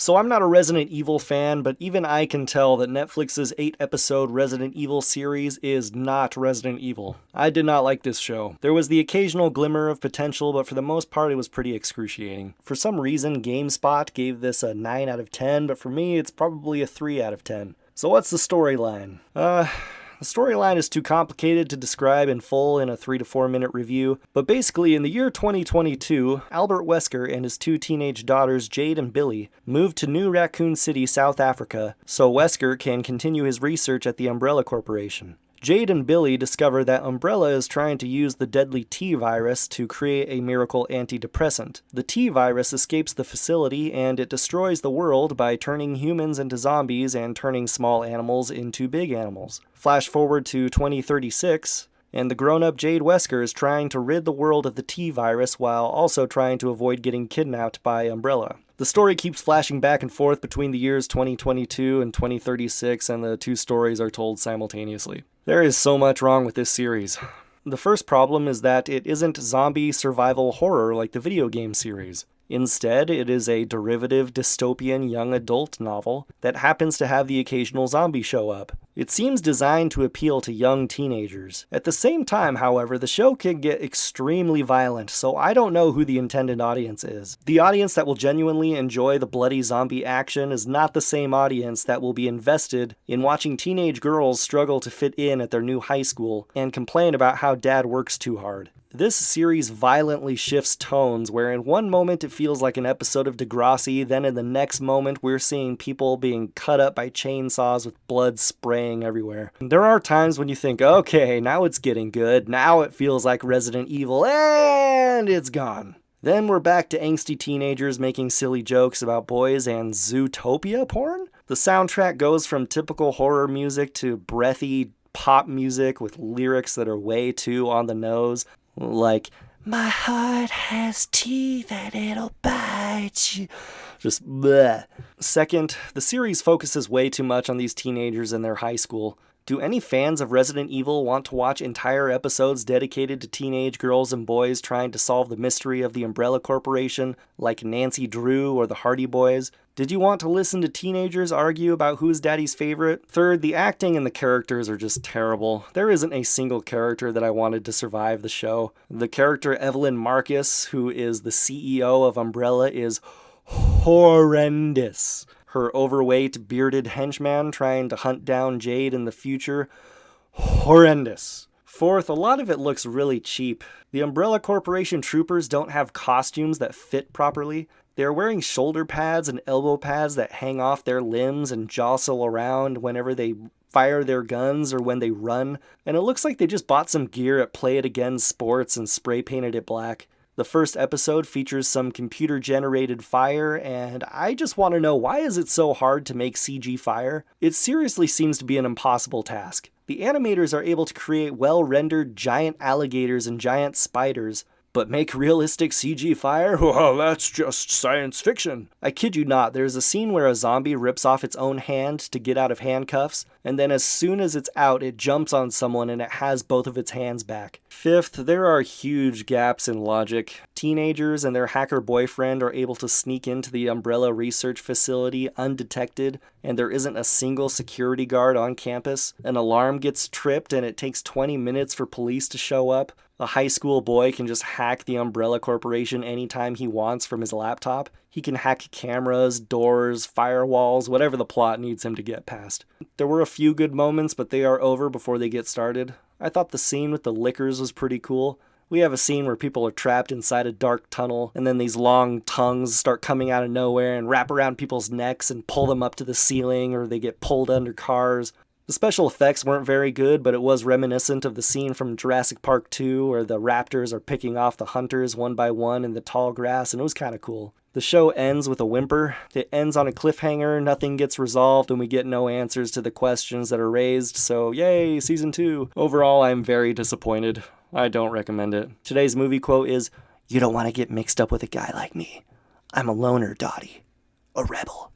So I'm not a Resident Evil fan, but even I can tell that Netflix's 8-episode Resident Evil series is not Resident Evil. I did not like this show. There was the occasional glimmer of potential, but for the most part it was pretty excruciating. For some reason, GameSpot gave this a 9 out of 10, but for me it's probably a 3 out of 10. So what's the storyline? The storyline is too complicated to describe in full in a 3 to 4 minute review, but basically in the year 2022, Albert Wesker and his 2 teenage daughters Jade and Billy moved to New Raccoon City, South Africa, so Wesker can continue his research at the Umbrella Corporation. Jade and Billy discover that Umbrella is trying to use the deadly T-virus to create a miracle antidepressant. The T-virus escapes the facility and it destroys the world by turning humans into zombies and turning small animals into big animals. Flash forward to 2036, and the grown-up Jade Wesker is trying to rid the world of the T-virus while also trying to avoid getting kidnapped by Umbrella. The story keeps flashing back and forth between the years 2022 and 2036, and the 2 stories are told simultaneously. There is so much wrong with this series. The first problem is that it isn't zombie survival horror like the video game series. Instead, it is a derivative dystopian young adult novel that happens to have the occasional zombie show up. It seems designed to appeal to young teenagers. At the same time, however, the show can get extremely violent, so I don't know who the intended audience is. The audience that will genuinely enjoy the bloody zombie action is not the same audience that will be invested in watching teenage girls struggle to fit in at their new high school and complain about how dad works too hard. This series violently shifts tones, where in one moment it feels like an episode of Degrassi, then in the next moment we're seeing people being cut up by chainsaws with blood spraying everywhere. There are times when you think, okay, now it's getting good, now it feels like Resident Evil, and it's gone. Then we're back to angsty teenagers making silly jokes about boys and Zootopia porn? The soundtrack goes from typical horror music to breathy pop music with lyrics that are way too on the nose. Like, my heart has teeth and it'll bite you. Just bleh. Second, the series focuses way too much on these teenagers in their high school. Do any fans of Resident Evil want to watch entire episodes dedicated to teenage girls and boys trying to solve the mystery of the Umbrella Corporation, like Nancy Drew or the Hardy Boys? Did you want to listen to teenagers argue about who's daddy's favorite? Third, the acting and the characters are just terrible. There isn't a single character that I wanted to survive the show. The character Evelyn Marcus, who is the CEO of Umbrella, is horrendous. Her overweight, bearded henchman trying to hunt down Jade in the future, horrendous. Fourth, a lot of it looks really cheap. The Umbrella Corporation troopers don't have costumes that fit properly. They're wearing shoulder pads and elbow pads that hang off their limbs and jostle around whenever they fire their guns or when they run, and it looks like they just bought some gear at Play It Again Sports and spray painted it black. The first episode features some computer-generated fire, and I just want to know, why is it so hard to make CG fire? It seriously seems to be an impossible task. The animators are able to create well-rendered giant alligators and giant spiders, but make realistic CG fire? Well, that's just science fiction. I kid you not, there's a scene where a zombie rips off its own hand to get out of handcuffs, and then as soon as it's out, it jumps on someone and it has both of its hands back. Fifth, there are huge gaps in logic. Teenagers and their hacker boyfriend are able to sneak into the Umbrella research facility undetected, and there isn't a single security guard on campus. An alarm gets tripped and it takes 20 minutes for police to show up. A high school boy can just hack the Umbrella Corporation anytime he wants from his laptop. He can hack cameras, doors, firewalls, whatever the plot needs him to get past. There were a few good moments, but they are over before they get started. I thought the scene with the lickers was pretty cool. We have a scene where people are trapped inside a dark tunnel, and then these long tongues start coming out of nowhere and wrap around people's necks and pull them up to the ceiling, or they get pulled under cars. The special effects weren't very good, but it was reminiscent of the scene from Jurassic Park 2 where the raptors are picking off the hunters one by one in the tall grass, and it was kind of cool. The show ends with a whimper. It ends on a cliffhanger, nothing gets resolved, and we get no answers to the questions that are raised, so yay, Season 2. Overall, I'm very disappointed. I don't recommend it. Today's movie quote is, "You don't want to get mixed up with a guy like me. I'm a loner, Dottie. A rebel."